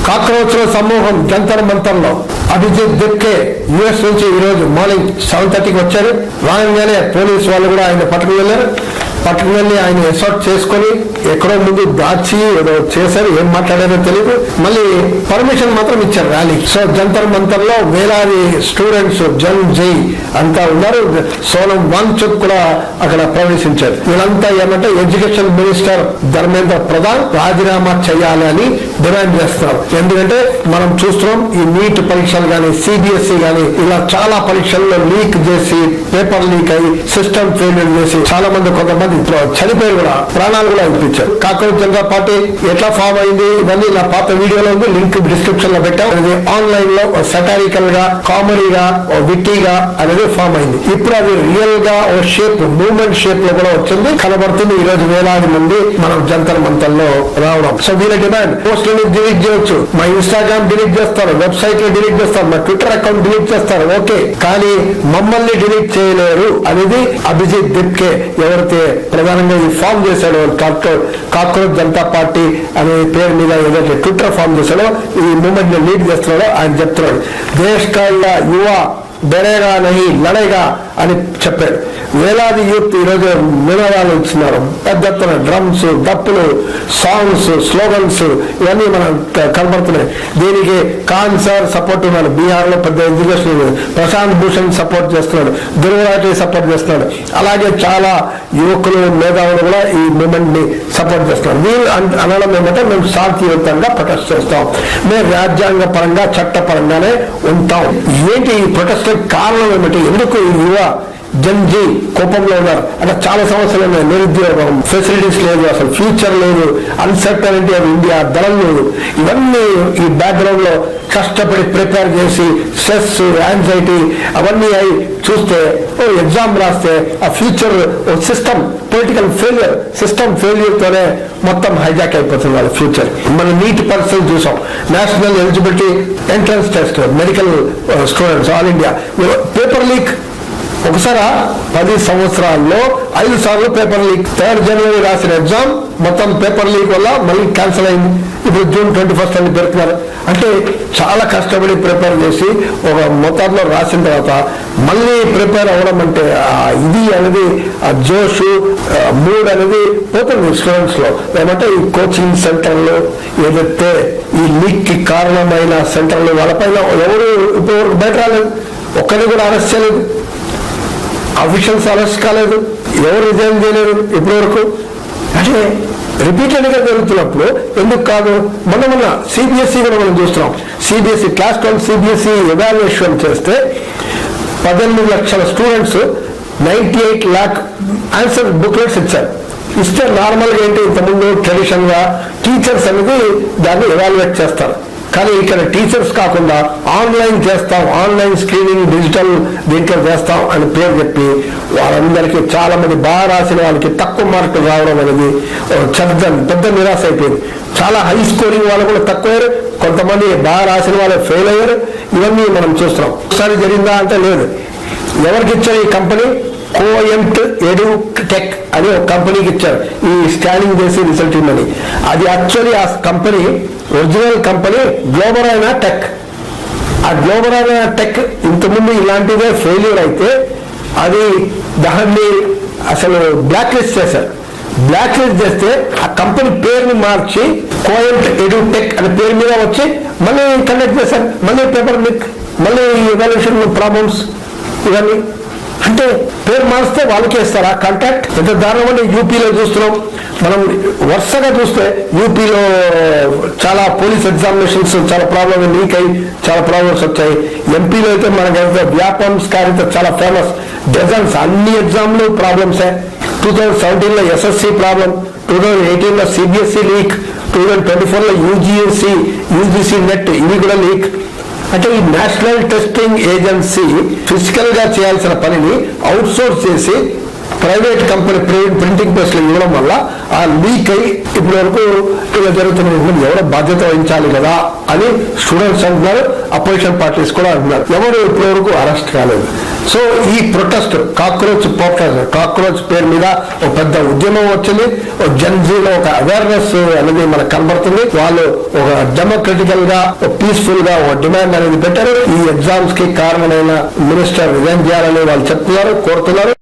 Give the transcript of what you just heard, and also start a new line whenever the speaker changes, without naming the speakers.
కాక్రోచ్ల సమూహం జంతర్ మంతర్లో అభిజిత్ దిప్కే యుఎస్ నుంచి ఈరోజు మార్నింగ్ 7:30కి వచ్చారు. రాగానే పోలీసు వాళ్ళు కూడా ఆయన పట్టుకుని వెళ్ళారు. పట్టుకుని వెళ్ళి ఆయన ఎసర్ట్ చేసుకొని ఎక్కడో ముందు దాచి ఏదో చేశారు. ఏం మాట్లాడారో తెలియదు. మళ్ళీ పర్మిషన్ మాత్రం ఇచ్చారు ర్యాలీ. సో జంతర్ మంతర్ లో వేలాది స్టూడెంట్స్ జన్ జై అంతా ఉన్నారు. సోనం వాంగ్చుక్ కూడా అక్కడ ప్రవేశించారు. వీళ్ళంతా ఏమంటే ఎడ్యుకేషన్ మినిస్టర్ ధర్మేంద్ర ప్రధాన్ రాజీనామా చేయాలి అని డిమాండ్ చేస్తున్నారు. ఎందుకంటే మనం చూస్తున్నాం ఈ నీట్ పరీక్షలు కానీ సిబిఎస్ఈ కానీ ఇలా చాలా పరీక్షల్లో లీక్ చేసి పేపర్ లీక్ అయ్యి సిస్టమ్ ఫెయిల్యూర్ చేసి చాలా మంది కొంతమంది చనిపోయి కూడా ప్రాణాలు కూడా అనిపించారు. కాక్రోచ్ జనతా పార్టీ ఎట్లా ఫామ్ అయింది ఇవన్నీ నా పాత వీడియోలో ఉంది. లింక్ డిస్క్రిప్షన్ లో పెట్టాం. అది ఆన్లైన్ లో సటారికల్ గా కామెడీగా విట్టీగా అనేది ఫామ్ అయింది. ఇప్పుడు అది రియల్ గా ఓ షేప్ మూవ్మెంట్ షేప్ లో కూడా వచ్చింది కనబడుతుంది. ఈ రోజు వేలాది మంది మనం జంతర్ మంతర్ లో రావడం. సో వీళ్ళ డిమాండ్ పోస్టులను డిలీట్ చేయొచ్చు, మా ఇన్స్టాగ్రామ్ డిలీట్ చేస్తారు, వెబ్సైట్ లో డిలీట్ చేస్తారు, మా ట్విట్టర్ అకౌంట్ డిలీట్ చేస్తారు, ఓకే, కానీ మమ్మల్ని డిలీట్ చేయలేరు అనేది అభిజిత్ దిప్కే ఎవరైతే ప్రధానంగా ఈ ఫామ్ చేశాడో కాక్రోచ్ జనతా పార్టీ అనే పేరు మీద ఏదైతే ట్విట్టర్ ఫామ్ చేశాడో ఈ మూవ్మెంట్ ని లీడ్ చేస్తున్నాడో ఆయన చెప్తున్నాడు. దేశ్ కా యువ డరేగా నహీ లడేగా అని చెప్పాడు. వేలాది యూత్ ఈరోజు నినాదాలు ఇస్తున్నారు. పెద్ద ఎత్తున డ్రమ్స్, డప్పులు, సాంగ్స్, స్లోగన్స్ ఇవన్నీ మనం కనబడుతున్నాయి. దీనికి ఖాన్ సార్ సపోర్ట్ ఉన్నారు. బీహార్ లో పెద్ద ఎడ్యుకేషన్ ప్రశాంత్ భూషణ్ సపోర్ట్ చేస్తున్నాడు, దుర్గాటి సపోర్ట్ చేస్తున్నాడు. అలాగే చాలా యువకులు మేధావులు కూడా ఈ మూమెంట్ ని సపోర్ట్ చేస్తున్నారు. వీళ్ళు అనడం ఏమంటే మేము శాంతియుతంగా ప్రొటెస్ట్ చేస్తాం, మేము రాజ్యాంగ పరంగా చట్టపరంగానే ఉంటాం. ఏంటి ఈ ప్రొటెస్ట్ కారణం ఏమిటి? ఎందుకు ఈ యువ జన్జీ కోపంలో ఉన్నారు అంటే చాలా సమస్యలు ఉన్నాయి. నిరుద్యోగం, ఫెసిలిటీస్ లేదు, అసలు ఫ్యూచర్ లేదు, అన్సర్టనిటీ ఆఫ్ ఇండియా, ధనం లేదు. ఇవన్నీ ఈ బ్యాక్గ్రౌండ్ లో కష్టపడి ప్రిపేర్ చేసి స్ట్రెస్, యాంగ్జైటీ అవన్నీ అయి చూస్తే ఎగ్జామ్ రాస్తే ఆ future system political failure, system failure తోనే మొత్తం హైజాక్ అయిపోతుంది వాళ్ళ ఫ్యూచర్. మన నీట్ పర్సన్ చూసాం, national eligibility entrance test medical students all India paper leak. ఒకసారి 10 సంవత్సరాల్లో 5 సార్లు పేపర్ లీక్. 3rd జనవరి రాసిన ఎగ్జామ్ మొత్తం పేపర్ లీక్ వల్ల మళ్ళీ క్యాన్సిల్ అయింది. ఇప్పుడు June 21 అని పెడుతున్నారు. అంటే చాలా కష్టపడి ప్రిపేర్ చేసి ఒక మొత్తంలో రాసిన తర్వాత మళ్ళీ ప్రిపేర్ అవ్వడం అంటే ఇది అనేది ఆ జోషు మూడ్ అనేది పోతుంది స్టూడెంట్స్ లో. ఏమంటే ఈ కోచింగ్ సెంటర్లు ఏదైతే ఈ లీక్ కి కారణమైన సెంటర్లు వాళ్ళపైన ఎవరు ఇప్పుడు బయట రాలేదు, ఒక్కరిని కూడా అరెస్ట్ చేయలేదు, అఫీషియల్స్ అరెస్ట్ కాలేదు, ఎవరు రిజైన్ చేయలేరు ఇప్పటి వరకు. అంటే రిపీటెడ్ గా జరుగుతున్నప్పుడు ఎందుకు కాదు? మొన్న సిబిఎస్ఈ కూడా మనం చూస్తున్నాం. సిబిఎస్ఈ క్లాస్ 12 సిబిఎస్ఈ ఎవాల్యుయేషన్ చేస్తే 18 లక్షల స్టూడెంట్స్ 98 lakh ఆన్సర్ బుక్లెట్స్ ఇచ్చారు. ఇస్తే నార్మల్గా ఏంటి ఇంతకుముందు ట్రెడిషన్ గా టీచర్స్ అనేది దాన్ని ఎవాల్యుయేట్ చేస్తారు. కానీ ఇక్కడ టీచర్స్ కాకుండా ఆన్లైన్ చేస్తాం, ఆన్లైన్ స్క్రీనింగ్ డిజిటల్ దీంట్లో చేస్తాం అని పేరు చెప్పి వాళ్ళందరికీ చాలా మంది బాగా రాసిన వాళ్ళకి తక్కువ మార్కులు రావడం అనేది పెద్ద నిరాశ అయిపోయింది. చాలా హై స్కోరింగ్ వాళ్ళు కూడా తక్కువయ్యారు, కొంతమంది బాగా రాసిన వాళ్ళు ఫెయిల్ అయ్యారు. ఇవన్నీ మనం చూస్తున్నాం. ఒకసారి జరిగిందా అంటే లేదు. ఎవరికి ఇచ్చారు ఈ కంపెనీ? కోయంట్ ఎడ్యుటెక్ అని ఒక కంపెనీకి ఇచ్చారు ఈ స్కానింగ్ చేసి రిజల్ట్ ఇవ్వమని. అది యాక్చువల్లీ ఆ కంపెనీ ఒరిజినల్ కంపెనీ గ్లోబరైనా టెక్. ఆ గ్లోబరైనా టెక్ ఇంతకుముందు ఇలాంటిదే ఫెయిల్యూర్ అయితే అది దాన్ని అసలు బ్లాక్ లిస్ట్ చేశారు. బ్లాక్ లిస్ట్ చేస్తే ఆ కంపెనీ పేరుని మార్చి కోయంట్ ఎడ్యుటెక్ అనే పేరు మీద వచ్చి మళ్ళీ కండక్ట్ చేశారు. మళ్ళీ పేపర్ లీక్, మళ్ళీ ఎవాల్యుయేషన్ ప్రాబ్లమ్స్ ఇవన్నీ. అంటే పేరు మారిస్తే వాళ్ళకే ఇస్తారా కాంటాక్ట్? ఎంత దారుణం. యూపీలో చూస్తున్నాం మనం, వరుసగా చూస్తే యూపీలో చాలా పోలీస్ ఎగ్జామినేషన్స్ చాలా ప్రాబ్లమ్ లీక్ అయ్యి చాలా ప్రాబ్లమ్స్ వచ్చాయి. ఎంపీలో అయితే మనకైతే వ్యాపం స్కారిత చాలా ఫేమస్. డజన్స్ అన్ని ఎగ్జామ్లు ప్రాబ్లమ్సే. 2017లో ఎస్ఎస్సి ప్రాబ్లం, 2018లో సిబిఎస్ఈ లీక్, 2024లో యూజీసీ నెట్ ఇవి కూడా లీక్. అంటే ఈ నేషనల్ టెస్టింగ్ ఏజెన్సీ ఫిజికల్ గా చేయాల్సిన పనిని అవుట్ సోర్స్ చేసి ప్రైవేట్ కంపెనీ ప్రింటింగ్ ప్రెస్ లో ఇవ్వడం వల్ల ఆ లీక్ అయి ఇప్పటి వరకు ఇలా జరుగుతున్న ఎవరో బాధ్యత వహించాలి కదా అని స్టూడెంట్స్ అంటున్నారు, అపోజిషన్ పార్టీస్ కూడా అంటున్నారు. ఎవరు ఇప్పటి వరకు అరెస్ట్ కాలేదు. సో ఈ ప్రొటెస్ట్ కాక్రోచ్ పేరు మీద ఒక పెద్ద ఉద్యమం వచ్చింది. జన్జీలో ఒక అవేర్నెస్ అనేది మనకు కనబడుతుంది. వాళ్ళు ఒక డెమోక్రటికల్ గా పీస్ఫుల్ గా ఒక డిమాండ్ అనేది పెట్టారు. ఈ ఎగ్జామ్స్ కి కారణమైన మినిస్టర్ రిజైన్ చేయాలని వాళ్ళు చెప్తున్నారు, కోరుతున్నారు.